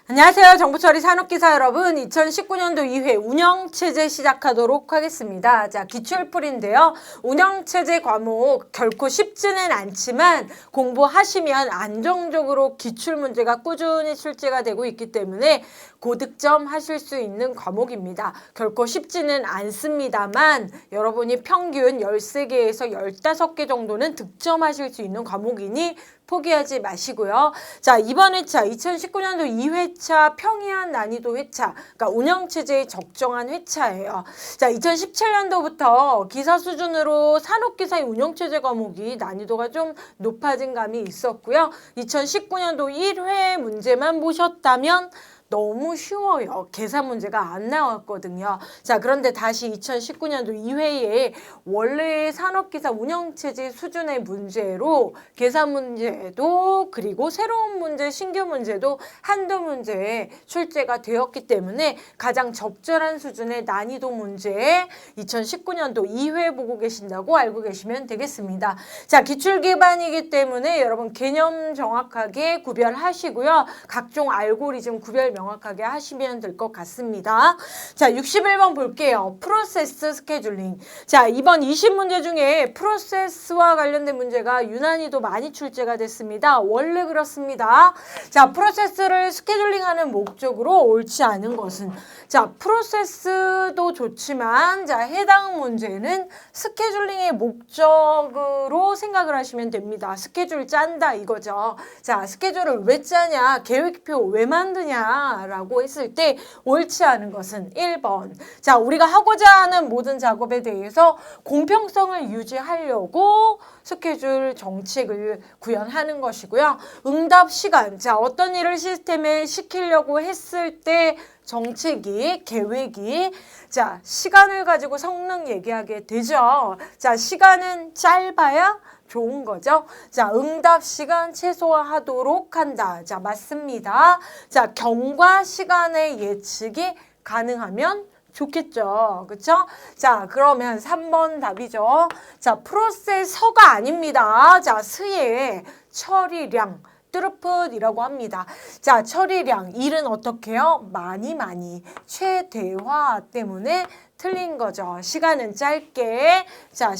안녕하세요. 정보처리 산업기사 여러분. 2019년도 2회 운영체제 시작하도록 하겠습니다. 자, 기출풀인데요. 운영체제 과목 결코 쉽지는 않지만 공부하시면 안정적으로 기출문제가 꾸준히 출제가 되고 있기 때문에 고득점 하실 수 있는 과목입니다. 결코 쉽지는 않습니다만 여러분이 평균 13개에서 15개 정도는 득점하실 수 있는 과목이니 포기하지 마시고요. 자, 이번 회차 2019년도 2회차 평이한 난이도 회차, 그러니까 운영체제의 적정한 회차예요. 자, 2017년도부터 기사 수준으로 산업기사의 운영체제 과목이 난이도가 좀 높아진 감이 있었고요. 2019년도 1회 문제만 보셨다면 너무 쉬워요. 계산 문제가 안 나왔거든요. 자, 그런데 다시 2019년도 2회에 원래 산업기사 운영체제 수준의 문제로 계산 문제도 그리고 새로운 문제, 신규 문제도 한두 문제에 출제가 되었기 때문에 가장 적절한 수준의 난이도 문제에 2019년도 2회 보고 계신다고 알고 계시면 되겠습니다. 자, 기출 기반이기 때문에 여러분 개념 정확하게 구별하시고요. 각종 알고리즘 구별 명확하게 하시면 될 것 같습니다. 자, 61번 볼게요. 프로세스 스케줄링. 자, 이번 20문제 중에 프로세스와 관련된 문제가 유난히도 많이 출제가 됐습니다. 원래 그렇습니다. 자, 프로세스를 스케줄링하는 목적으로 옳지 않은 것은, 자, 프로세스도 좋지만 자, 해당 문제는 스케줄링의 목적으로 생각을 하시면 됩니다. 스케줄 짠다 이거죠. 자, 스케줄을 왜 짜냐, 계획표 왜 만드냐 라고 했을 때 옳지 않은 것은 1번. 자, 우리가 하고자 하는 모든 작업에 대해서 공평성을 유지하려고 스케줄 정책을 구현하는 것이고요. 응답 시간. 자, 어떤 일을 시스템에 시키려고 했을 때 정책이, 계획이, 자, 시간을 가지고 성능 얘기하게 되죠. 자, 시간은 짧아야 좋은 거죠. 자, 응답 시간 최소화하도록 한다. 자, 맞습니다. 자, 경과 시간의 예측이 가능하면 좋겠죠. 그쵸? 자, 그러면 3번 답이죠. 자, 프로세서가 아닙니다. 자, 스의 처리량. 뚜루풋이라고 합니다. 자, 처리량. 일은 어떻게 해요? 많이. 최대화 때문에 틀린 거죠. 시간은 짧게. 자,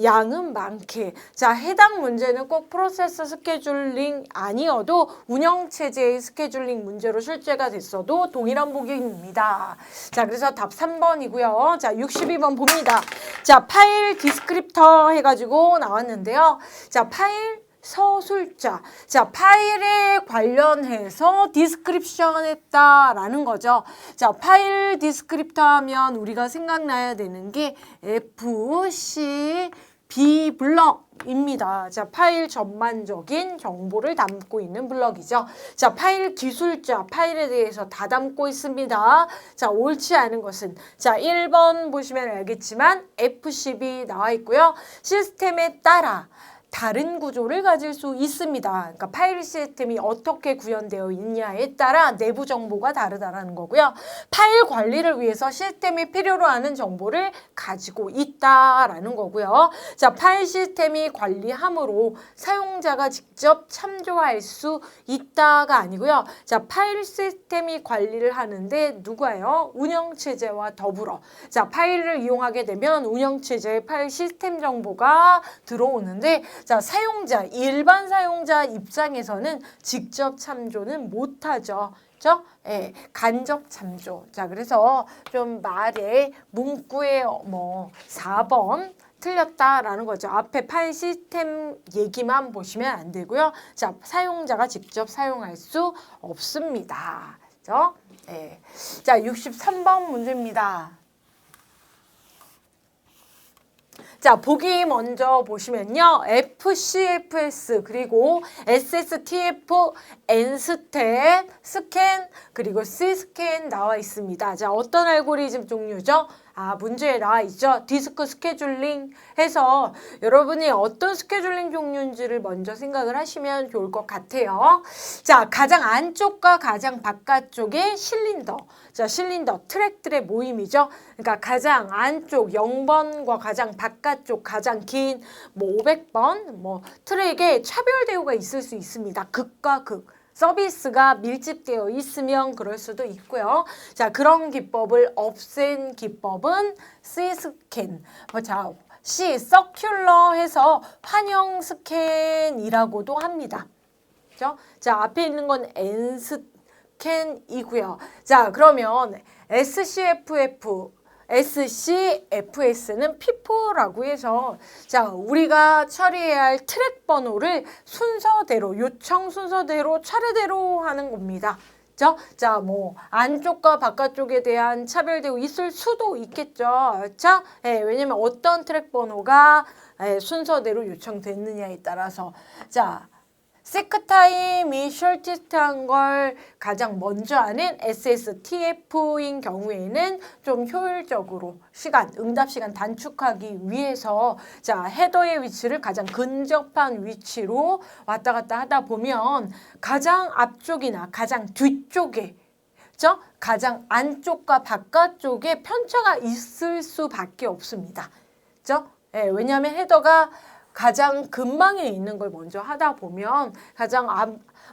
양은 많게. 자, 해당 문제는 꼭 프로세스 스케줄링 아니어도 운영체제의 스케줄링 문제로 출제가 됐어도 동일한 보기입니다. 자, 그래서 답 3번이고요. 자, 62번 봅니다. 자, 파일 디스크립터 해가지고 나왔는데요. 자, 파일 서술자. 자, 파일에 관련해서 디스크립션 했다라는 거죠. 자, 파일 디스크립터 하면 우리가 생각나야 되는 게 FC 블럭입니다. 자, 파일 전반적인 정보를 담고 있는 블럭이죠. 자, 파일 기술자, 파일에 대해서 다 담고 있습니다. 자, 옳지 않은 것은, 자, 1번 보시면 알겠지만 FCB 나와 있고요. 시스템에 따라 다른 구조를 가질 수 있습니다. 그러니까 파일 시스템이 어떻게 구현되어 있냐에 따라 내부 정보가 다르다라는 거고요. 파일 관리를 위해서 시스템이 필요로 하는 정보를 가지고 있다라는 거고요. 자, 파일 시스템이 관리함으로 사용자가 직접 참조할 수 있다가 아니고요. 자, 파일 시스템이 관리를 하는데 누가요? 운영체제와 더불어. 자, 파일을 이용하게 되면 운영체제의 파일 시스템 정보가 들어오는데, 자, 사용자, 일반 사용자 입장에서는 직접 참조는 못하죠. 그렇죠? 예, 간접 참조. 자, 그래서 좀 말에 문구에 4번 틀렸다라는 거죠. 앞에 파일 시스템 얘기만 보시면 안 되고요. 자, 사용자가 직접 사용할 수 없습니다. 그렇죠? 예. 자, 63번 문제입니다. 자, 보기 먼저 보시면요. FCFS 그리고 SSTF, N스탯, 스캔, 그리고 C스캔 나와 있습니다. 자, 어떤 알고리즘 종류죠? 아, 문제에 나와 있죠. 디스크 스케줄링 해서 여러분이 어떤 스케줄링 종류인지를 먼저 생각을 하시면 좋을 것 같아요. 자, 가장 안쪽과 가장 바깥쪽에 실린더. 자, 실린더, 트랙들의 모임이죠. 그러니까 가장 안쪽 0번과 가장 바깥쪽 가장 긴 500번 트랙에 차별 대우가 있을 수 있습니다. 극과 극. 서비스가 밀집되어 있으면 그럴 수도 있고요. 자, 그런 기법을 없앤 기법은 C스캔. 자, C, 서큘러 해서 환영 스캔이라고도 합니다. 그죠? 자, 앞에 있는 건 N스캔이고요. 자, 그러면 SCFS는 FIFO라고 해서 자, 우리가 처리해야 할 트랙 번호를 순서대로, 요청 순서대로 차례대로 하는 겁니다. 그죠? 자, 뭐 안쪽과 바깥쪽에 대한 차별되고 있을 수도 있겠죠. 그렇죠? 예, 왜냐면 어떤 트랙 번호가 순서대로 요청됐느냐에 따라서 자, 세크 타임이 셔티스트한 걸 가장 먼저 하는 SSTF인 경우에는 좀 효율적으로 응답 시간 단축하기 위해서 자, 헤더의 위치를 가장 근접한 위치로 왔다 갔다 하다 보면 가장 앞쪽이나 가장 뒤쪽에 그죠? 가장 안쪽과 바깥쪽에 편차가 있을 수밖에 없습니다. 그죠? 예, 왜냐하면 헤더가 가장 근방에 있는 걸 먼저 하다 보면 가장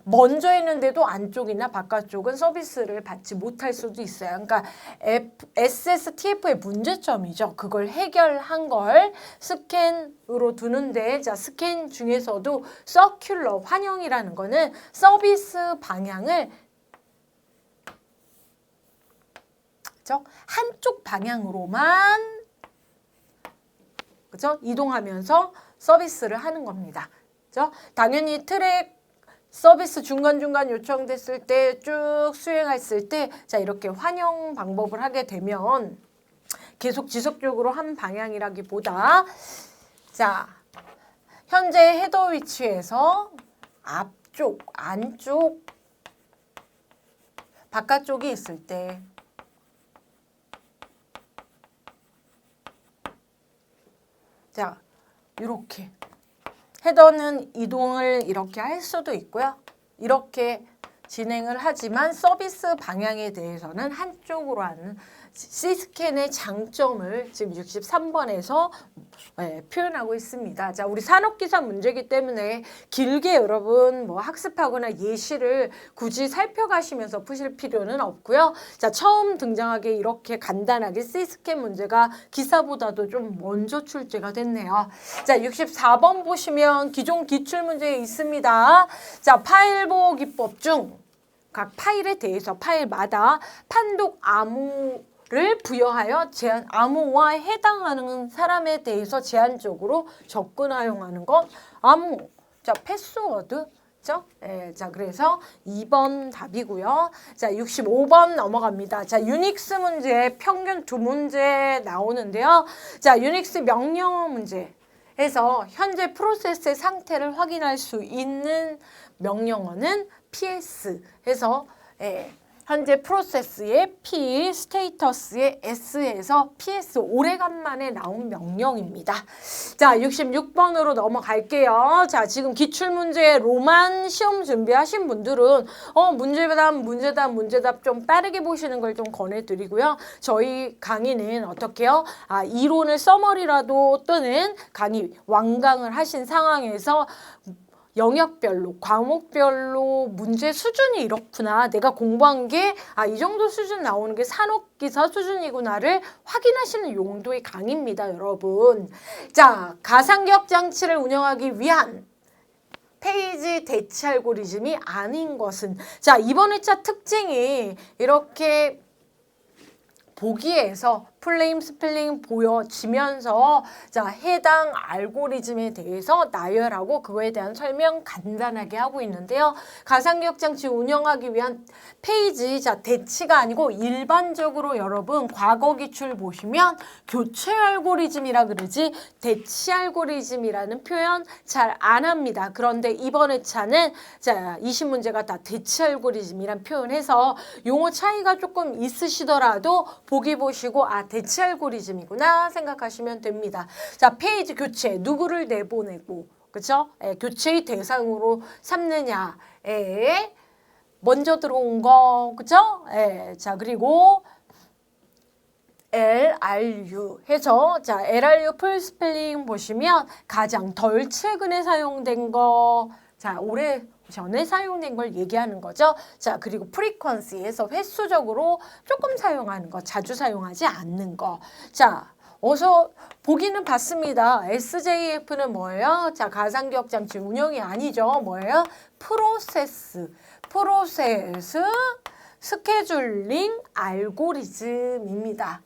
먼저 했는데도 안쪽이나 바깥쪽은 서비스를 받지 못할 수도 있어요. 그러니까 SSTF의 문제점이죠. 그걸 해결한 걸 스캔으로 두는데 자, 스캔 중에서도 서큘러, 환영이라는 거는 서비스 방향을 그죠? 한쪽 방향으로만 그죠? 이동하면서 서비스를 하는 겁니다. 그죠? 당연히 트랙 서비스 중간중간 요청됐을 때 쭉 수행했을 때 자, 이렇게 환영 방법을 하게 되면 계속 지속적으로 한 방향이라기보다 자, 현재 헤더 위치에서 앞쪽, 안쪽, 바깥쪽이 있을 때 자, 이렇게 헤더는 이동을 이렇게 할 수도 있고요. 이렇게 진행을 하지만 서비스 방향에 대해서는 한쪽으로 하는 C스캔의 장점을 지금 63번에서 표현하고 있습니다. 자, 우리 산업기사 문제이기 때문에 길게 여러분 뭐 학습하거나 예시를 굳이 살펴가시면서 푸실 필요는 없고요. 자, 처음 등장하게 이렇게 간단하게 C스캔 문제가 기사보다도 좀 먼저 출제가 됐네요. 자, 64번 보시면 기존 기출문제에 있습니다. 자, 파일 보호 기법 중 각 파일에 대해서 파일마다 판독 암호를 부여하여 암호와 해당하는 사람에 대해서 제한적으로 접근하용하는 것 암호, 자, 패스워드 죠? 네, 자, 그래서 2번 답이고요. 자, 65번 넘어갑니다. 자, 유닉스 문제 평균 2문제 나오는데요. 자, 유닉스 명령어 문제 해서 현재 프로세스의 상태를 확인할 수 있는 명령어는 PS 해서 현재 프로세스의 P, 스테이터스의 S에서 PS 오래간만에 나온 명령입니다. 자, 66번으로 넘어갈게요. 자, 지금 기출문제 로만 시험 준비하신 분들은 문제답 좀 빠르게 보시는 걸 좀 권해드리고요. 저희 강의는 어떻게요? 이론을 써머리라도 또는 강의 완강을 하신 상황에서 영역별로, 과목별로 문제 수준이 이렇구나. 내가 공부한 게 이 정도 수준 나오는 게 산업기사 수준이구나를 확인하시는 용도의 강의입니다, 여러분. 자, 가상기억 장치를 운영하기 위한 페이지 대치 알고리즘이 아닌 것은 자, 이번 회차 특징이 이렇게 보기에서 플레임 스펠링 보여지면서 자, 해당 알고리즘에 대해서 나열하고 그거에 대한 설명 간단하게 하고 있는데요. 가상기억 장치 운영하기 위한 페이지 자, 대치가 아니고 일반적으로 여러분 과거 기출 보시면 교체 알고리즘이라 그러지 대치 알고리즘이라는 표현 잘 안 합니다. 그런데 이번 회차는 자, 20문제가 다 대치 알고리즘이란 표현해서 용어 차이가 조금 있으시더라도 보기 보시고 대치 알고리즘이구나 생각하시면 됩니다. 자, 페이지 교체 누구를 내보내고 그쵸? 교체의 대상으로 삼느냐에 먼저 들어온 거 그쵸? 자, 그리고 LRU 해서 자, LRU 풀 스펠링 보시면 가장 덜 최근에 사용된 거 자, 오래 전에 사용된 걸 얘기하는 거죠. 자, 그리고 프리퀀시에서 횟수적으로 조금 사용하는 거, 자주 사용하지 않는 거. 자, 어서 보기는 봤습니다. SJF는 뭐예요? 자, 가상기억 장치 운영이 아니죠. 뭐예요? 프로세스, 스케줄링 알고리즘입니다.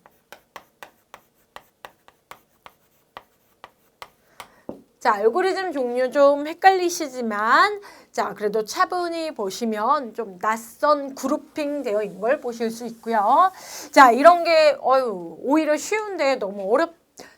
자, 알고리즘 종류 좀 헷갈리시지만 자, 그래도 차분히 보시면 좀 낯선 그룹핑 되어 있는 걸 보실 수 있고요. 자, 이런 게 오히려 쉬운데 너무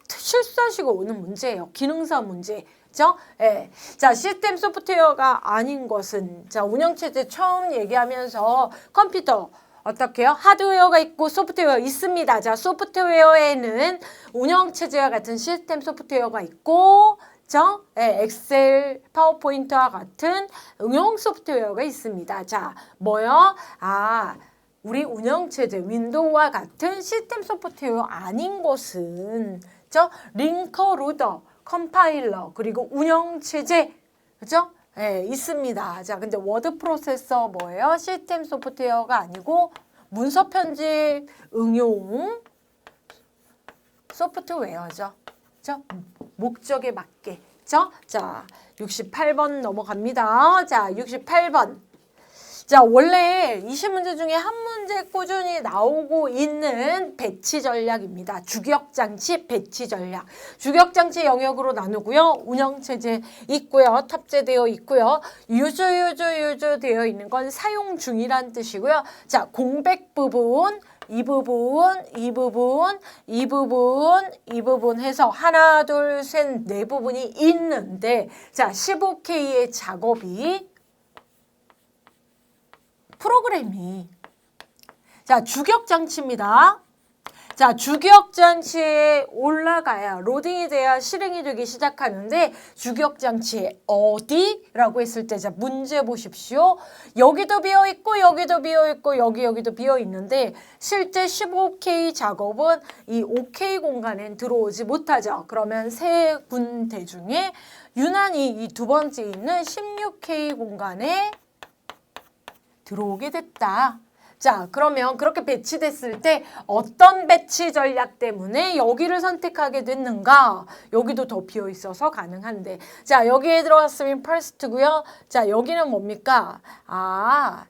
실수하시고 오는 문제예요. 기능사 문제. 그죠? 예. 자, 시스템 소프트웨어가 아닌 것은 자, 운영체제 처음 얘기하면서 컴퓨터 어떻게 해요? 하드웨어가 있고 소프트웨어 있습니다. 자, 소프트웨어에는 운영체제와 같은 시스템 소프트웨어가 있고 그죠? 네, 엑셀, 파워포인트와 같은 응용 소프트웨어가 있습니다. 자, 뭐요? 아, 우리 운영체제, 윈도우와 같은 시스템 소프트웨어 아닌 것은 그죠? 링커 로더, 컴파일러, 그리고 운영체제, 그죠? 네, 있습니다. 자, 근데 워드 프로세서 뭐예요? 시스템 소프트웨어가 아니고 문서 편집 응용 소프트웨어죠. 그죠? 목적에 맞게. 그죠? 자, 68번 넘어갑니다. 자, 68번. 자, 원래 20문제 중에 한 문제 꾸준히 나오고 있는 배치 전략입니다. 주격장치 배치 전략. 주격장치 영역으로 나누고요. 운영체제 있고요. 탑재되어 있고요. 유주 되어 있는 건 사용 중이란 뜻이고요. 자, 공백 부분, 이 부분 해서 하나, 둘, 셋, 네 부분이 있는데 자, 15K의 작업이 프로그램이 자, 주격장치입니다. 자, 주격장치에 올라가야 로딩이 돼야 실행이 되기 시작하는데 주격장치에 어디라고 했을 때 자, 문제 보십시오. 여기도 비어있고 여기도 비어있고 여기도 비어있는데 실제 15K 작업은 이 OK 공간엔 들어오지 못하죠. 그러면 세 군데 중에 유난히 이 두 번째 있는 16K 공간에 들어오게 됐다. 자, 그러면 그렇게 배치됐을 때 어떤 배치 전략 때문에 여기를 선택하게 됐는가? 여기도 더 비어 있어서 가능한데. 자, 여기에 들어갔으면 first고요. 자, 여기는 뭡니까? 아,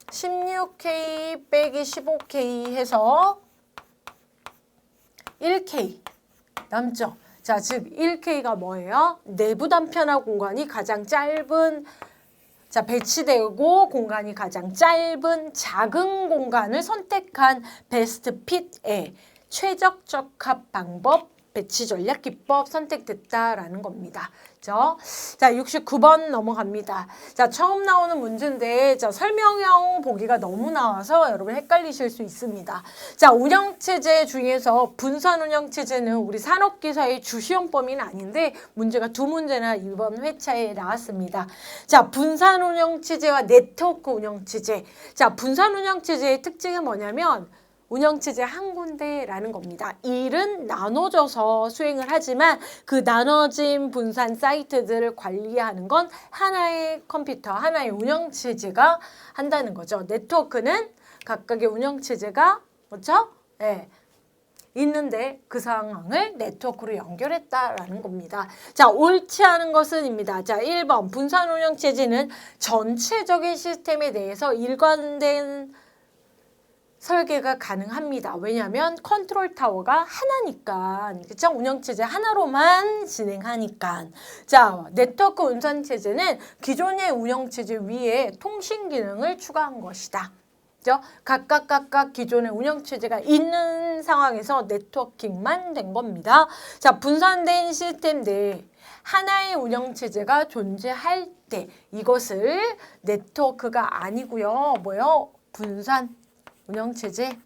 16K 빼기 15K 해서 1K 남죠. 자, 즉 1K가 뭐예요? 내부 단편화 공간이 가장 짧은 자, 배치되고 공간이 가장 짧은 작은 공간을 선택한 베스트 핏의 최적 적합 방법, 배치 전략 기법 선택됐다라는 겁니다. 그죠? 자, 69번 넘어갑니다. 자, 처음 나오는 문제인데 자, 설명형 보기가 너무 나와서 여러분 헷갈리실 수 있습니다. 자, 운영체제 중에서 분산 운영체제는 우리 산업기사의 주시험 범위는 아닌데 문제가 두 문제나 이번 회차에 나왔습니다. 자, 분산 운영체제와 네트워크 운영체제. 자, 분산 운영체제의 특징은 뭐냐면 운영체제 한 군데라는 겁니다. 일은 나눠져서 수행을 하지만 그 나눠진 분산 사이트들을 관리하는 건 하나의 컴퓨터, 하나의 운영체제가 한다는 거죠. 네트워크는 각각의 운영체제가 그렇죠? 네. 있는데 그 상황을 네트워크로 연결했다라는 겁니다. 자, 옳지 않은 것은입니다. 자, 1번 분산 운영체제는 전체적인 시스템에 대해서 일관된 설계가 가능합니다. 왜냐하면 컨트롤 타워가 하나니까, 그쵸? 운영체제 하나로만 진행하니까. 자, 네트워크 운산체제는 기존의 운영체제 위에 통신 기능을 추가한 것이다. 그죠? 각각 기존의 운영체제가 있는 상황에서 네트워킹만 된 겁니다. 자, 분산된 시스템 내에 하나의 운영체제가 존재할 때 이것을 네트워크가 아니고요. 뭐요? 분산 운영체제라고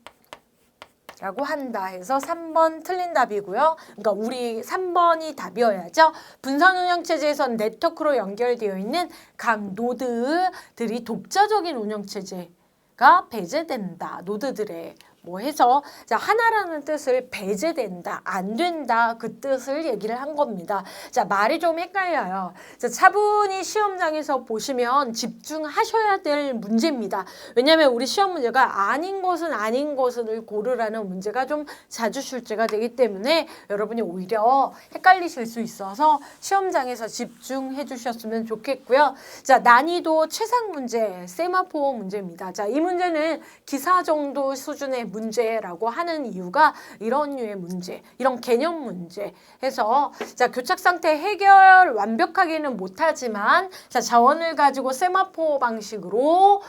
한다 해서 3번 틀린 답이고요. 그러니까 우리 3번이 답이어야죠. 분산 운영체제에선 네트워크로 연결되어 있는 각 노드들이 독자적인 운영체제가 배제된다. 노드들의 뭐 해서 자, 하나라는 뜻을 배제된다, 안 된다 그 뜻을 얘기를 한 겁니다. 자, 말이 좀 헷갈려요. 자, 차분히 시험장에서 보시면 집중하셔야 될 문제입니다. 왜냐하면 우리 시험 문제가 아닌 것은 아닌 것을 고르라는 문제가 좀 자주 출제가 되기 때문에 여러분이 오히려 헷갈리실 수 있어서 시험장에서 집중해 주셨으면 좋겠고요. 자, 난이도 최상 문제, 세마포어 문제입니다. 자, 이 문제는 기사 정도 수준의 문제라고 하는 이유가 이런 류의 문제, 이런 개념 문제 해서 자, 교착 상태 해결 완벽하게는 못하지만 자, 자원을 가지고 세마포어 방식으로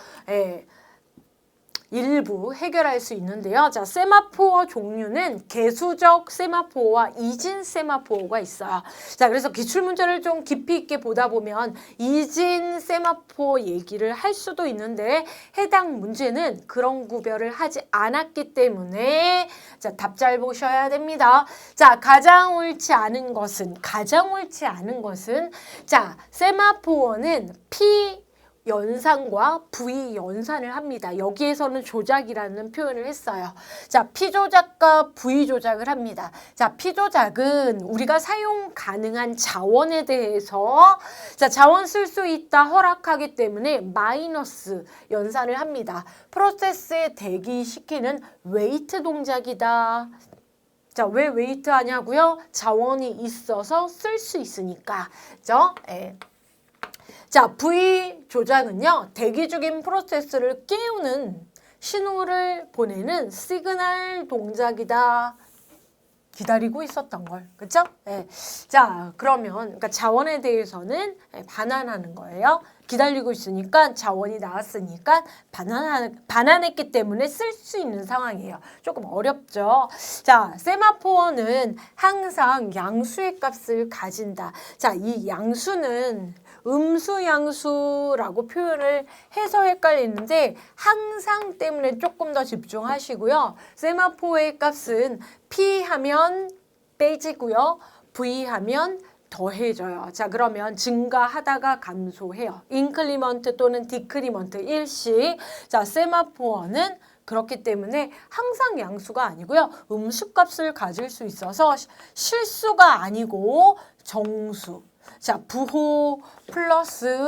일부 해결할 수 있는데요. 자, 세마포어 종류는 개수적 세마포어와 이진 세마포어가 있어요. 자, 그래서 기출문제를 좀 깊이 있게 보다 보면 이진 세마포어 얘기를 할 수도 있는데 해당 문제는 그런 구별을 하지 않았기 때문에 자, 답 잘 보셔야 됩니다. 자, 가장 옳지 않은 것은 자, 세마포어는 P 연산과 V 연산을 합니다. 여기에서는 조작이라는 표현을 했어요. 자, P 조작과 V 조작을 합니다. 자, P 조작은 우리가 사용 가능한 자원에 대해서 자, 자원 쓸 수 있다 허락하기 때문에 마이너스 연산을 합니다. 프로세스에 대기시키는 웨이트 동작이다. 자, 왜 웨이트 하냐고요? 자원이 있어서 쓸 수 있으니까. 그죠? 자, V 조작은요, 대기 중인 프로세스를 깨우는 신호를 보내는 시그널 동작이다. 기다리고 있었던 걸. 그쵸? 자, 그러면 그러니까 자원에 대해서는 반환하는 거예요. 기다리고 있으니까 자원이 나왔으니까 반환했기 때문에 쓸 수 있는 상황이에요. 조금 어렵죠. 자, 세마포어는 항상 양수의 값을 가진다. 자, 이 양수는 음수 양수라고 표현을 해서 헷갈리는데 항상 때문에 조금 더 집중하시고요. 세마포어의 값은 P 하면 빼지고요. V 하면 더해져요. 자, 그러면 증가하다가 감소해요. 인크리먼트 또는 디크리먼트 일시. 자, 세마포어는 그렇기 때문에 항상 양수가 아니고요. 음수값을 가질 수 있어서 실수가 아니고 정수. 자, 부호 플러스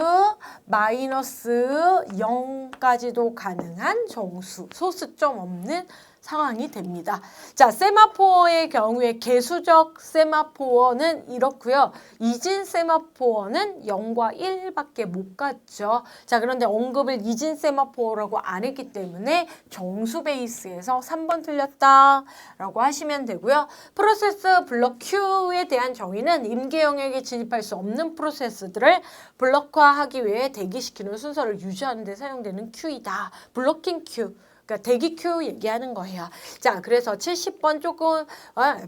마이너스 0까지도 가능한 정수, 소수점 없는 상황이 됩니다. 자, 세마포어의 경우에 개수적 세마포어는 이렇고요. 이진 세마포어는 0과 1밖에 못 갔죠. 자, 그런데 언급을 이진 세마포어라고 안 했기 때문에 정수 베이스에서 3번 틀렸다라고 하시면 되고요. 프로세스 블록 Q에 대한 정의는 임계 영역에 진입할 수 없는 프로세스들을 블록화하기 위해 대기시키는 순서를 유지하는 데 사용되는 Q이다. 블로킹 Q. 그러니까 대기 Q 얘기하는 거예요. 자, 그래서 70번 조금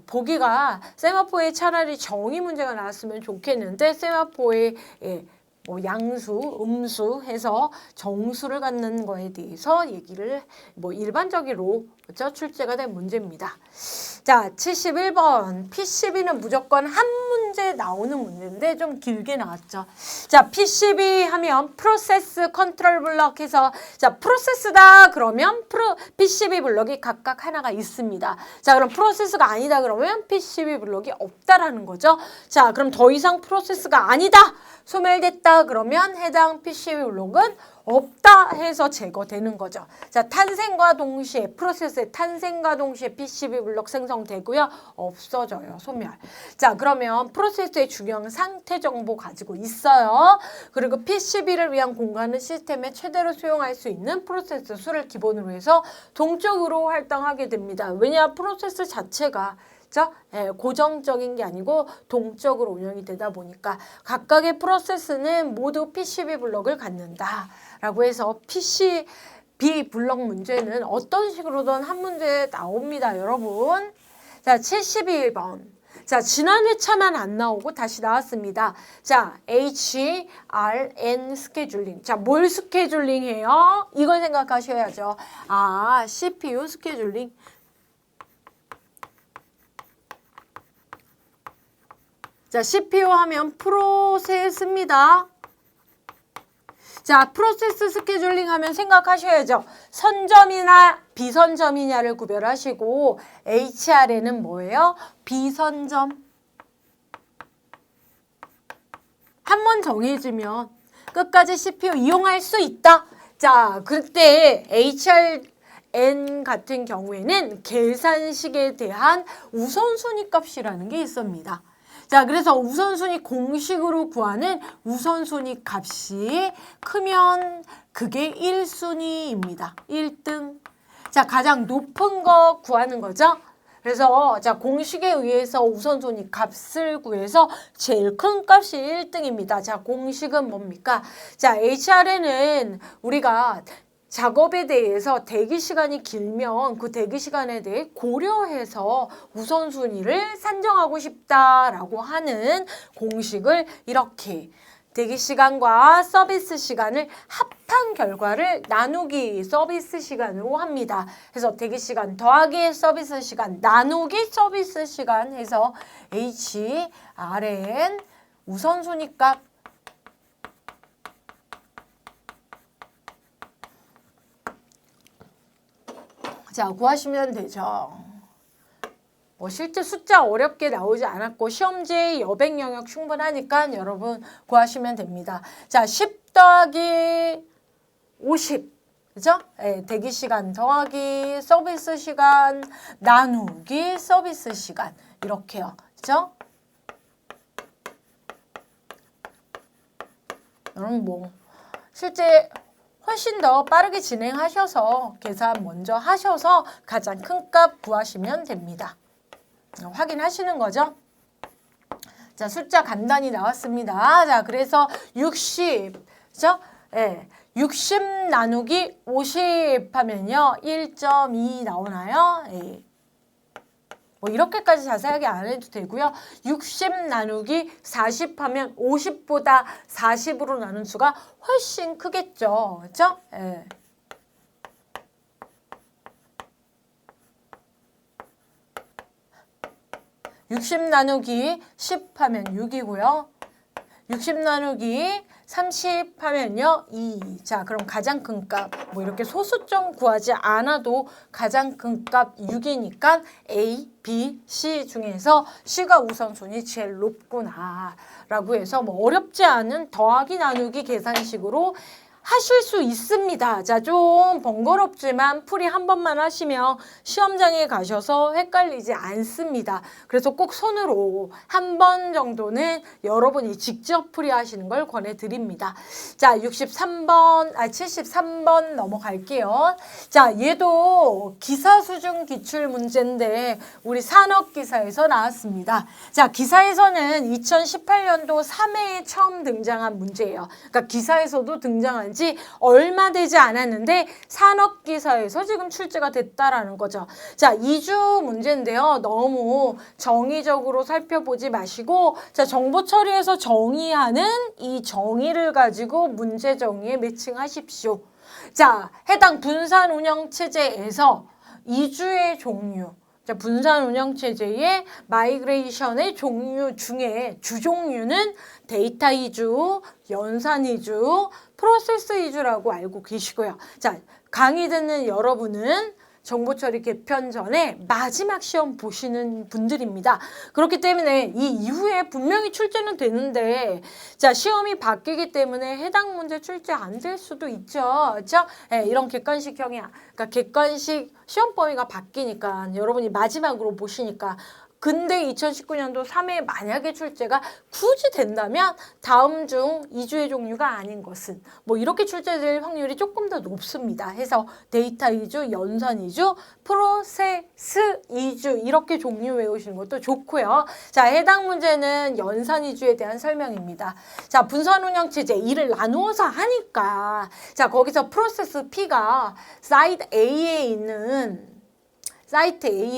보기가 세마포에 차라리 정의 문제가 나왔으면 좋겠는데 세마포에 뭐 양수, 음수 해서 정수를 갖는 거에 대해서 얘기를 뭐 일반적으로 그렇죠? 출제가 된 문제입니다. 자, 71번 P12는 무조건 한 문제 나오는 문제인데 좀 길게 나왔죠. 자, P12 하면 프로세스 컨트롤 블럭 해서 자, 프로세스다 그러면 P12 블럭이 각각 하나가 있습니다. 자, 그럼 프로세스가 아니다 그러면 P12 블럭이 없다라는 거죠. 자, 그럼 더 이상 프로세스가 아니다. 소멸됐다 그러면 해당 P12 블록은 없다 해서 제거되는 거죠. 자, 탄생과 동시에 프로세스의 탄생과 동시에 P12 블록 생성되고요. 없어져요. 소멸. 자, 그러면 프로세스의 중요한 상태 정보 가지고 있어요. 그리고 P12를 위한 공간은 시스템에 최대로 수용할 수 있는 프로세스 수를 기본으로 해서 동적으로 활동하게 됩니다. 왜냐? 프로세스 자체가 고정적인 게 아니고 동적으로 운영이 되다 보니까 각각의 프로세스는 모두 P12 블록을 갖는다 라고 해서 P12 블록 문제는 어떤 식으로든 한 문제 나옵니다, 여러분. 자, 71번. 자, 지난 회차만 안 나오고 다시 나왔습니다. 자, HRN 스케줄링. 자, 뭘 스케줄링 해요? 이걸 생각하셔야죠. 아, CPU 스케줄링. 자, CPU 하면 프로세스입니다. 자, 프로세스 스케줄링 하면 생각하셔야죠. 선점이나 비선점이냐를 구별하시고 HR에는 뭐예요? 비선점. 한 번 정해지면 끝까지 CPU 이용할 수 있다. 자, 그때 HRN 같은 경우에는 계산식에 대한 우선순위 값이라는 게 있습니다. 자, 그래서 우선순위 공식으로 구하는 우선순위 값이 크면 그게 1순위입니다. 1등. 자, 가장 높은 거 구하는 거죠. 그래서 자, 공식에 의해서 우선순위 값을 구해서 제일 큰 값이 1등입니다. 자, 공식은 뭡니까? 자, HR에는 우리가 작업에 대해서 대기 시간이 길면 그 대기 시간에 대해 고려해서 우선순위를 산정하고 싶다라고 하는 공식을 이렇게 대기 시간과 서비스 시간을 합한 결과를 나누기 서비스 시간으로 합니다. 그래서 대기 시간 더하기 서비스 시간 나누기 서비스 시간 해서 HRN 우선순위 값 자, 구하시면 되죠. 뭐 실제 숫자 어렵게 나오지 않았고 시험지 여백 영역 충분하니까 여러분 구하시면 됩니다. 자, 10 더하기 50 그죠? 네, 대기 시간 더하기 서비스 시간 나누기 서비스 시간 이렇게요. 그죠? 여러분 뭐 실제 훨씬 더 빠르게 진행하셔서 계산 먼저 하셔서 가장 큰 값 구하시면 됩니다. 확인하시는 거죠? 자, 숫자 간단히 나왔습니다. 자, 그래서 60, 그죠? 예. 60 나누기 50 하면요. 1.2 나오나요? 예. 뭐 이렇게까지 자세하게 안 해도 되고요. 60 나누기 40 하면 50보다 40으로 나눈 수가 훨씬 크겠죠. 그죠? 예. 60 나누기 10 하면 6이고요. 60 나누기 30 하면요 2. 자, 그럼 가장 큰 값 뭐 이렇게 소수점 구하지 않아도 가장 큰 값 6이니까 A, B, C 중에서 C가 우선순위 제일 높구나 라고 해서 뭐 어렵지 않은 더하기 나누기 계산식으로 하실 수 있습니다. 자, 좀 번거롭지만 풀이 한 번만 하시면 시험장에 가셔서 헷갈리지 않습니다. 그래서 꼭 손으로 한 번 정도는 여러분이 직접 풀이하시는 걸 권해드립니다. 자, 73번 넘어갈게요. 자, 얘도 기사 수준 기출 문제인데 우리 산업기사에서 나왔습니다. 자, 기사에서는 2018년도 3회에 처음 등장한 문제예요. 그러니까 기사에서도 등장한 지 얼마 되지 않았는데 산업기사에서 지금 출제가 됐다라는 거죠. 자, 2주 문제인데요. 너무 정의적으로 살펴보지 마시고 자, 정보 처리에서 정의하는 이 정의를 가지고 문제 정의에 매칭하십시오. 자, 해당 분산 운영 체제에서 2주의 종류 자, 분산 운영 체제의 마이그레이션의 종류 중에 주종류는 데이터 이주, 연산 이주, 프로세스 이주라고 알고 계시고요. 자, 강의 듣는 여러분은 정보 처리 개편 전에 마지막 시험 보시는 분들입니다. 그렇기 때문에 이 이후에 분명히 출제는 되는데 자, 시험이 바뀌기 때문에 해당 문제 출제 안 될 수도 있죠. 그렇죠? 네, 이런 객관식형이 그러니까 객관식 시험 범위가 바뀌니까 여러분이 마지막으로 보시니까 근데 2019년도 3회 만약에 출제가 굳이 된다면 다음 중 2주의 종류가 아닌 것은 뭐 이렇게 출제될 확률이 조금 더 높습니다. 해서 데이터 2주, 연산 2주, 프로세스 2주 이렇게 종류 외우시는 것도 좋고요. 자, 해당 문제는 연산 2주에 대한 설명입니다. 자, 분산 운영 체제 이를 나누어서 하니까 자, 거기서 프로세스 P가 사이트 A에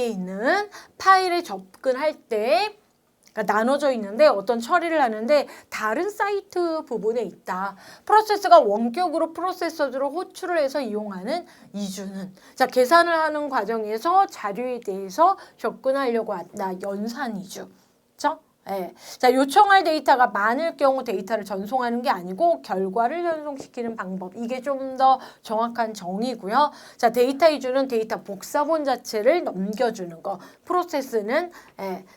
있는 파일에 접근할 때 그러니까 나눠져 있는데 어떤 처리를 하는데 다른 사이트 부분에 있다. 프로세스가 원격으로 프로세서로 호출을 해서 이용하는 이주는 자, 계산을 하는 과정에서 자료에 대해서 접근하려고 한다. 연산 이주. 그렇죠? 예. 자, 요청할 데이터가 많을 경우 데이터를 전송하는 게 아니고 결과를 전송시키는 방법. 이게 좀 더 정확한 정의고요. 자, 데이터 이주는 데이터 복사본 자체를 넘겨주는 거. 프로세스는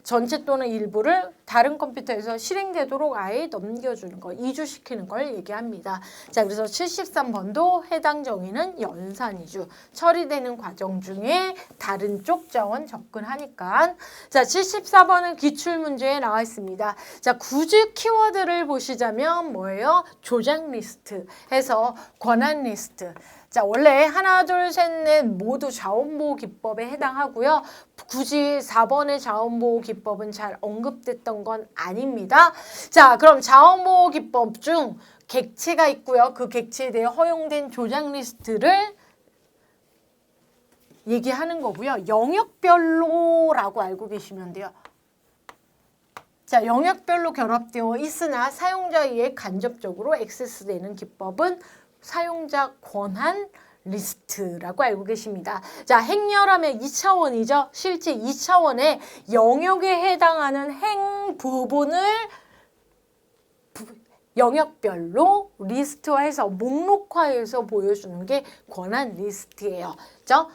전체 또는 일부를 다른 컴퓨터에서 실행되도록 아예 넘겨주는 거. 이주시키는 걸 얘기합니다. 자, 그래서 73번도 해당 정의는 연산 이주. 처리되는 과정 중에 다른 쪽 자원 접근하니까. 자, 74번은 기출문제에 나와 있습니다. 자, 굳이 키워드를 보시자면 뭐예요? 조작 리스트 해서 권한 리스트. 자, 원래 하나, 둘, 셋, 넷 모두 자원보호 기법에 해당하고요. 굳이 4번의 자원보호 기법은 잘 언급됐던 건 아닙니다. 자, 그럼 자원보호 기법 중 객체가 있고요. 그 객체에 대해 허용된 조작 리스트를 얘기하는 거고요. 영역별로라고 알고 계시면 돼요. 자, 영역별로 결합되어 있으나 사용자에 간접적으로 액세스되는 기법은 사용자 권한 리스트라고 알고 계십니다. 자, 행렬하면 2차원이죠. 실제 2차원의 영역에 해당하는 행 부분을 영역별로 리스트화해서 목록화해서 보여주는 게 권한 리스트예요. 그죠?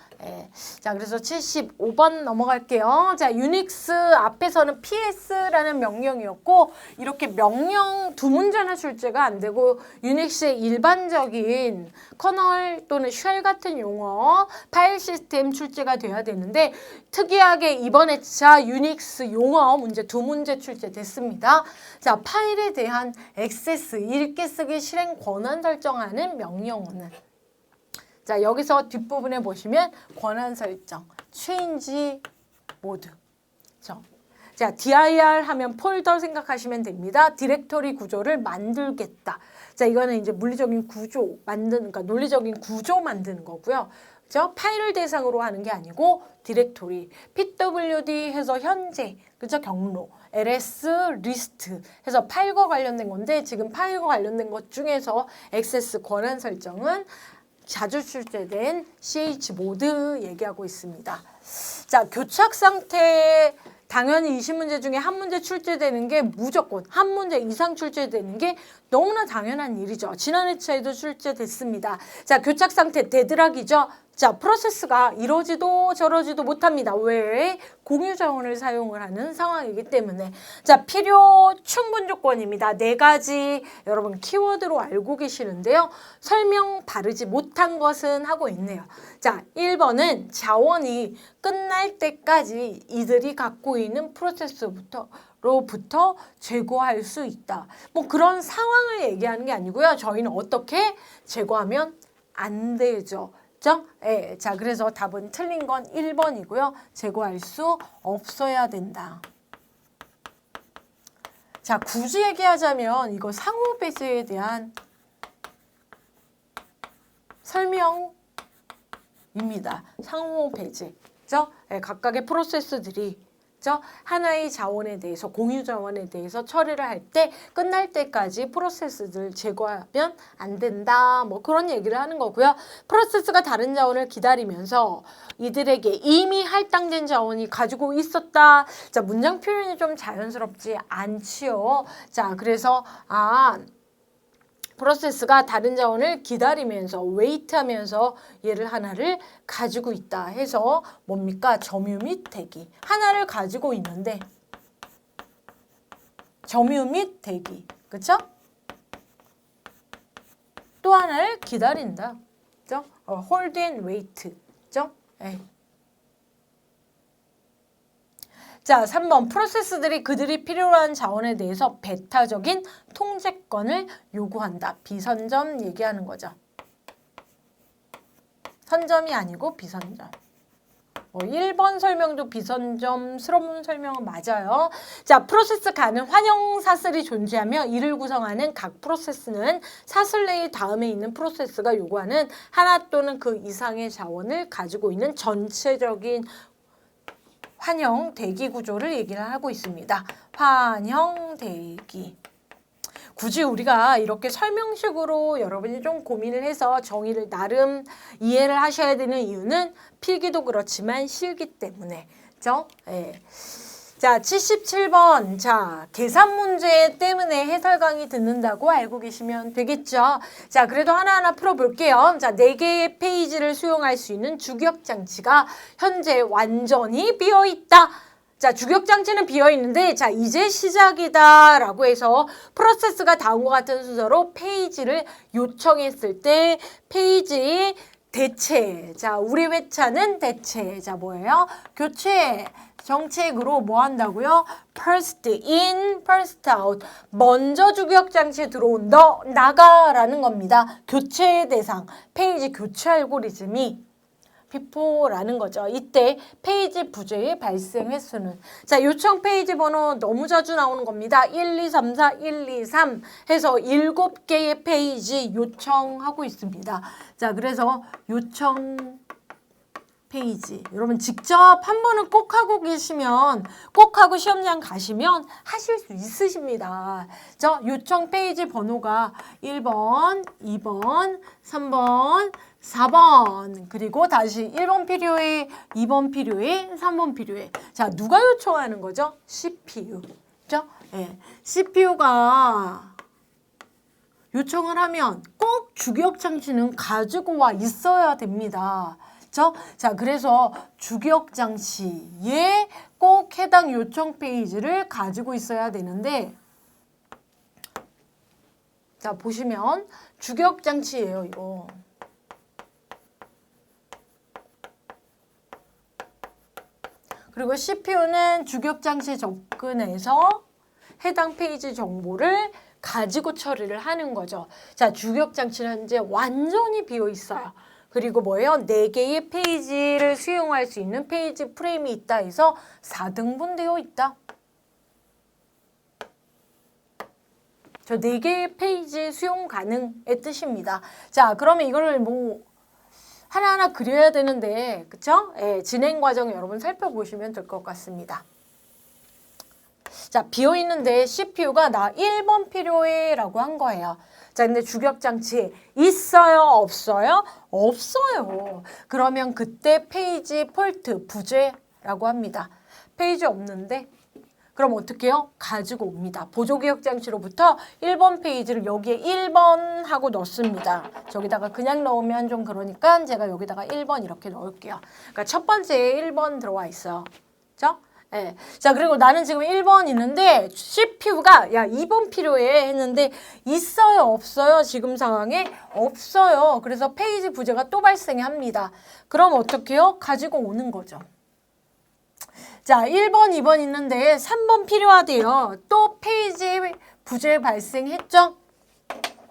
자, 그래서 75번 넘어갈게요. 자, 유닉스 앞에서는 PS라는 명령이었고 이렇게 명령 두 문제나 출제가 안 되고 유닉스의 일반적인 커널 또는 쉘 같은 용어, 파일 시스템 출제가 돼야 되는데 특이하게 이번 회차 유닉스 용어 문제 두 문제 출제됐습니다. 자, 파일에 대한 액세스, 읽기, 쓰기, 실행 권한 설정하는 명령어는 자, 여기서 뒷부분에 보시면 권한 설정, change mode. 자, dir 하면 폴더 생각하시면 됩니다. 디렉토리 구조를 만들겠다. 자, 이거는 이제 물리적인 구조 만드는, 그러니까 논리적인 구조 만드는 거고요. 그죠? 파일을 대상으로 하는 게 아니고 디렉토리, pwd 해서 현재, 그죠? 경로, ls 리스트 해서 파일과 관련된 건데 지금 파일과 관련된 것 중에서 액세스 권한 설정은 자주 출제된 chmod 얘기하고 있습니다. 자, 교착 상태 당연히 20문제 중에 한 문제 출제되는 게 무조건 한 문제 이상 출제되는 게 너무나 당연한 일이죠. 지난 회차에도 출제됐습니다. 자, 교착 상태 데드락이죠. 자, 프로세스가 이러지도 저러지도 못합니다. 왜? 공유 자원을 사용을 하는 상황이기 때문에. 자, 필요 충분 조건입니다. 네 가지 여러분 키워드로 알고 계시는데요. 설명 바르지 못한 것은 하고 있네요. 자, 1번은 자원이 끝날 때까지 이들이 갖고 있는 프로세스로부터 제거할 수 있다. 뭐 그런 상황을 얘기하는 게 아니고요. 저희는 어떻게 제거하면 안 되죠. 자, 그래서 답은 틀린 건 1번이고요. 제거할 수 없어야 된다. 자, 굳이 얘기하자면 이거 상호 배제에 대한 설명입니다. 상호 배제. 그죠? 각각의 프로세스들이 하나의 자원에 대해서 공유 자원에 대해서 처리를 할 때 끝날 때까지 프로세스들 제거하면 안 된다. 뭐 그런 얘기를 하는 거고요. 프로세스가 다른 자원을 기다리면서 이들에게 이미 할당된 자원이 가지고 있었다. 자, 문장 표현이 좀 자연스럽지 않지요. 자, 그래서 프로세스가 다른 자원을 기다리면서 웨이트하면서 얘를 하나를 가지고 있다 해서 뭡니까? 점유 및 대기. 하나를 가지고 있는데 점유 및 대기. 그쵸? 또 하나를 기다린다. 그죠? hold and wait. 그죠? 자, 3번 프로세스들이 그들이 필요로 한 자원에 대해서 배타적인 통제권을 요구한다. 비선점 얘기하는 거죠. 선점이 아니고 비선점. 1번 설명도 비선점스러운 설명은 맞아요. 자, 프로세스 간은 환영 사슬이 존재하며 이를 구성하는 각 프로세스는 사슬 내의 다음에 있는 프로세스가 요구하는 하나 또는 그 이상의 자원을 가지고 있는 전체적인 환영 대기 구조를 얘기를 하고 있습니다. 환영 대기. 굳이 우리가 이렇게 설명식으로 여러분이 좀 고민을 해서 정의를 나름 이해를 하셔야 되는 이유는 필기도 그렇지만 실기 때문에. 그죠? 자, 77번. 자, 계산 문제 때문에 해설 강의 듣는다고 알고 계시면 되겠죠. 자, 그래도 하나하나 풀어볼게요. 자, 4개의 페이지를 수용할 수 있는 주격장치가 현재 완전히 비어있다. 자, 주격장치는 비어있는데, 자, 이제 시작이다 라고 해서 프로세스가 다음과 같은 순서로 페이지를 요청했을 때 페이지 대체. 자, 우리 회차는 대체. 자, 뭐예요? 교체. 정책으로 뭐 한다고요? First in, first out. 먼저 주격장치에 들어온 너, 나가라는 겁니다. 교체 대상, 페이지 교체 알고리즘이 FIFO라는 거죠. 이때 페이지 부재의 발생 횟수는 자, 요청 페이지 번호 너무 자주 나오는 겁니다. 1, 2, 3, 4, 1, 2, 3 해서 7개의 페이지 요청하고 있습니다. 자, 그래서 요청 페이지. 여러분 직접 한 번은 꼭 하고 계시면, 꼭 하고 시험장 가시면 하실 수 있으십니다. 저 요청 페이지 번호가 1번, 2번, 3번, 4번, 그리고 다시 1번 필요해, 2번 필요해, 3번 필요해. 자, 누가 요청하는 거죠? CPU. 그죠? 네. CPU가 요청을 하면 꼭 주격장치는 가지고 와 있어야 됩니다. 자, 그래서 주격장치에 꼭 해당 요청 페이지를 가지고 있어야 되는데, 자, 보시면 주격장치예요, 이거. 그리고 CPU는 주격장치 접근해서 해당 페이지 정보를 가지고 처리를 하는 거죠. 자, 주격장치는 현재 완전히 비어 있어요. 그리고 뭐예요? 4개의 페이지를 수용할 수 있는 페이지 프레임이 있다 해서 4등분되어 있다. 저 4개의 페이지 수용 가능의 뜻입니다. 자, 그러면 이거를 뭐 하나하나 그려야 되는데, 그쵸? 예, 진행 과정 여러분 살펴보시면 될 것 같습니다. 자, 비어있는데 CPU가 나 1번 필요해 라고 한 거예요. 자, 근데 주격장치 있어요? 없어요? 없어요. 그러면 그때 페이지 폴트 부재라고 합니다. 페이지 없는데 그럼 어떻게 해요? 가지고 옵니다. 보조기억장치로부터 1번 페이지를 여기에 1번 하고 넣습니다. 저기다가 그냥 넣으면 좀 그러니까 제가 여기다가 1번 이렇게 넣을게요. 그러니까 첫 번째에 1번 들어와 있어요. 그죠? 네. 자, 그리고 나는 지금 1번 있는데 CPU가 야 2번 필요해 했는데 있어요? 없어요? 지금 상황에 없어요. 그래서 페이지 부재가 또 발생합니다. 그럼 어떻게 해요? 가지고 오는 거죠. 자, 1번, 2번 있는데 3번 필요하대요. 또 페이지 부재 발생했죠?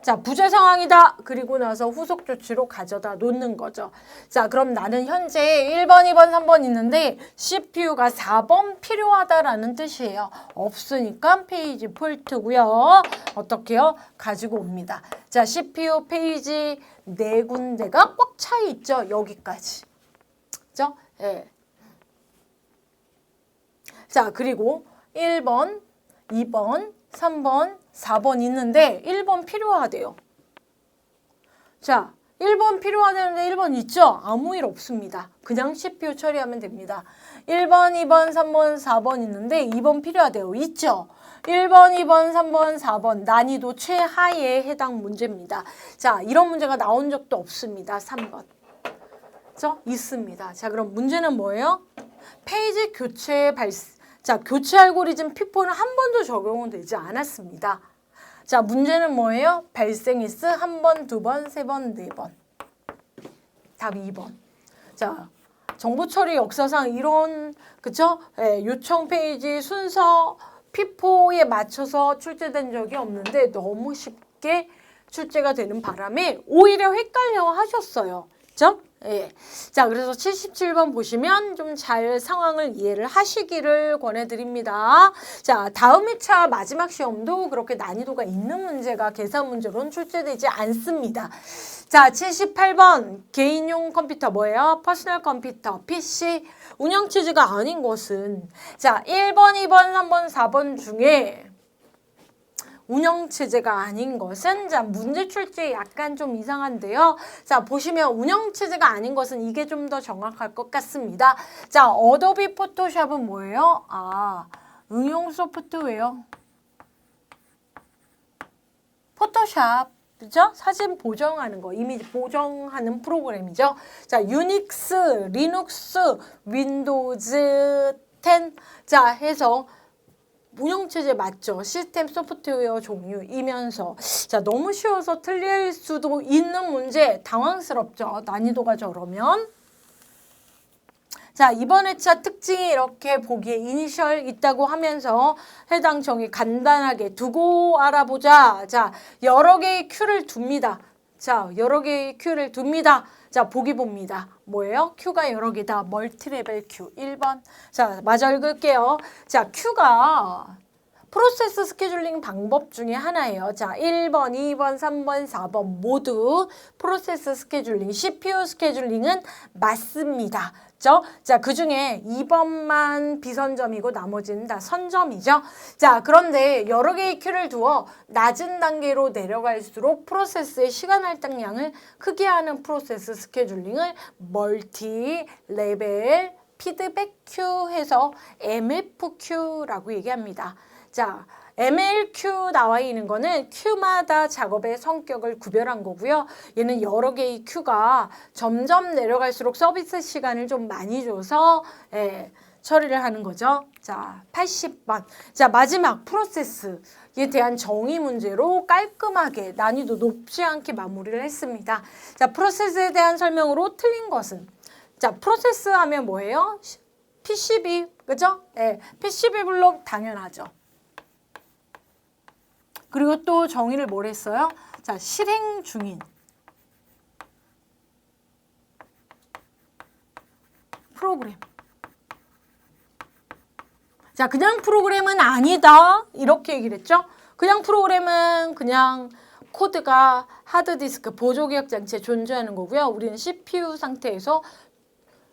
자, 부재 상황이다. 그리고 나서 후속 조치로 가져다 놓는 거죠. 자, 그럼 나는 현재 1번, 2번, 3번 있는데 CPU가 4번 필요하다라는 뜻이에요. 없으니까 페이지 폴트고요. 어떻게 해요? 가지고 옵니다. 자, CPU 페이지 4군데가 꽉 차 있죠. 여기까지. 그죠? 예. 자, 그리고 1번, 2번, 3번, 4번 있는데 1번 필요하대요. 자, 1번 필요하다는데 1번 있죠? 아무 일 없습니다. 그냥 CPU 처리하면 됩니다. 1번, 2번, 3번, 4번 있는데 2번 필요하대요. 있죠? 1번, 2번, 3번, 4번 난이도 최하에 해당 문제입니다. 자, 이런 문제가 나온 적도 없습니다. 3번. 그죠? 있습니다. 자, 그럼 문제는 뭐예요? 페이지 교체 자, 교체 알고리즘 FIFO는 한 번도 적용은 되지 않았습니다. 자, 문제는 뭐예요? 발생일수 1번, 2번, 3번, 4번. 답 2번. 자, 정보 처리 역사상 이런, 그쵸? 예, 요청 페이지 순서 FIFO에 맞춰서 출제된 적이 없는데 너무 쉽게 출제가 되는 바람에 오히려 헷갈려 하셨어요. 그죠? 예. 자, 그래서 77번 보시면 좀 잘 상황을 이해를 하시기를 권해드립니다. 자, 다음 2차 마지막 시험도 그렇게 난이도가 있는 문제가 계산 문제로는 출제되지 않습니다. 자, 78번 개인용 컴퓨터 뭐예요? 퍼스널 컴퓨터, PC. 운영 취지가 아닌 것은 자, 1번, 2번, 3번, 4번 중에 운영체제가 아닌 것은, 자, 문제 출제 약간 좀 이상한데요. 자, 보시면 운영체제가 아닌 것은 이게 좀 더 정확할 것 같습니다. 자, 어도비 포토샵은 뭐예요? 아, 응용 소프트웨어. 포토샵. 그죠? 사진 보정하는 거, 이미지 보정하는 프로그램이죠. 자, 유닉스, 리눅스, 윈도우즈 10. 자, 해서 운영체제 맞죠? 시스템 소프트웨어 종류이면서. 자, 너무 쉬워서 틀릴 수도 있는 문제, 당황스럽죠? 난이도가 저러면. 자, 이번 회차 특징이 이렇게 보기에 이니셜 있다고 하면서 해당 정의 간단하게 두고 알아보자. 자, 여러 개의 큐를 둡니다. 자, 여러 개의 큐를 둡니다. 자, 보기 봅니다. 뭐예요? 큐가 여러 개다. 멀티레벨 큐. 1번. 자, 마저 읽을게요. 자, 큐가 프로세스 스케줄링 방법 중에 하나예요. 자, 1번, 2번, 3번, 4번 모두 프로세스 스케줄링, CPU 스케줄링은 맞습니다. 자, 그 중에 2번만 비선점이고 나머지는 다 선점이죠. 자, 그런데 여러 개의 큐를 두어 낮은 단계로 내려갈수록 프로세스의 시간 할당량을 크게 하는 프로세스 스케줄링을 멀티 레벨 피드백 큐 해서 MFQ라고 얘기합니다. 자, MLQ 나와 있는 거는 큐마다 작업의 성격을 구별한 거고요. 얘는 여러 개의 큐가 점점 내려갈수록 서비스 시간을 좀 많이 줘서 처리를 하는 거죠. 자, 80번. 자, 마지막 프로세스에 대한 정의 문제로 깔끔하게 난이도 높지 않게 마무리를 했습니다. 자, 프로세스에 대한 설명으로 틀린 것은, 자, 프로세스 하면 뭐예요? PCB, 그죠? PCB 블록 당연하죠. 그리고 또 정의를 뭘 했어요? 자, 실행 중인 프로그램. 자, 그냥 프로그램은 아니다. 이렇게 얘기를 했죠. 그냥 프로그램은 그냥 코드가 하드디스크 보조기억 장치에 존재하는 거고요. 우리는 CPU 상태에서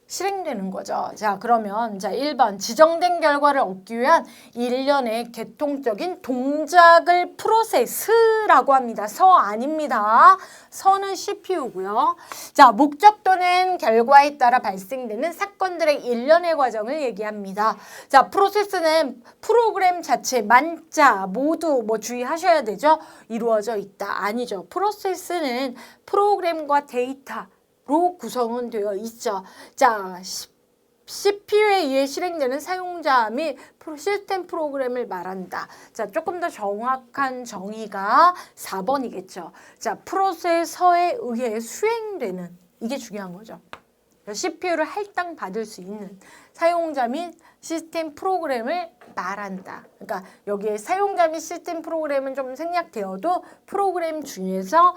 실행되는 거죠. 자, 그러면 자 1번 지정된 결과를 얻기 위한 일련의 계통적인 동작을 프로세스라고 합니다. 서 아닙니다. 서는 CPU고요. 자, 목적 또는 결과에 따라 발생되는 사건들의 일련의 과정을 얘기합니다. 자, 프로세스는 프로그램 자체 만자 모두 뭐 주의하셔야 되죠. 이루어져 있다. 아니죠. 프로세스는 프로그램과 데이터 로 구성은 되어 있죠. 자, CPU에 의해 실행되는 사용자 및 시스템 프로그램을 말한다. 자, 조금 더 정확한 정의가 4번이겠죠. 자, 프로세서에 의해 수행되는, 이게 중요한 거죠. CPU를 할당받을 수 있는 사용자 및 시스템 프로그램을 말한다. 그러니까 여기에 사용자 및 시스템 프로그램은 좀 생략되어도 프로그램 중에서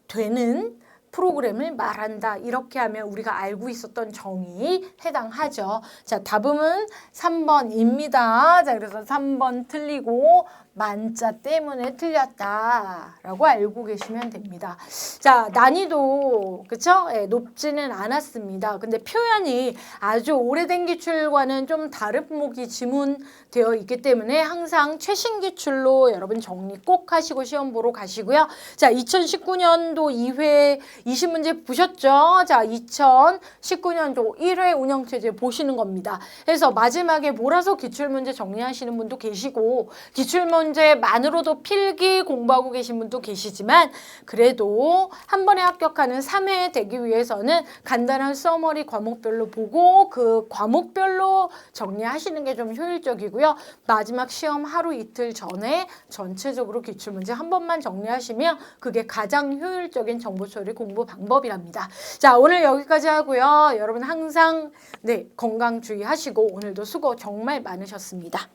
수행되는 프로그램을 말한다. 이렇게 하면 우리가 알고 있었던 정의에 해당하죠. 자, 답은 3번입니다. 자, 그래서 3번 틀리고 만자 때문에 틀렸다라고 알고 계시면 됩니다. 자, 난이도 그쵸? 높지는 않았습니다. 근데 표현이 아주 오래된 기출과는 좀 다른 목이 지문되어 있기 때문에 항상 최신 기출로 여러분 정리 꼭 하시고 시험 보러 가시고요. 자, 2019년도 2회 20문제 보셨죠? 자, 2019년도 1회 운영체제 보시는 겁니다. 그래서 마지막에 몰아서 기출문제 정리하시는 분도 계시고 기출문제만으로도 필기 공부하고 계신 분도 계시지만 그래도 한 번에 합격하는 3회 되기 위해서는 간단한 서머리 과목별로 보고 그 과목별로 정리하시는 게 좀 효율적이고요. 마지막 시험 하루 이틀 전에 전체적으로 기출문제 한 번만 정리하시면 그게 가장 효율적인 정보 처리 공부 방법이랍니다. 자, 오늘 여기까지 하고요. 여러분 항상 건강 주의하시고 오늘도 수고 정말 많으셨습니다.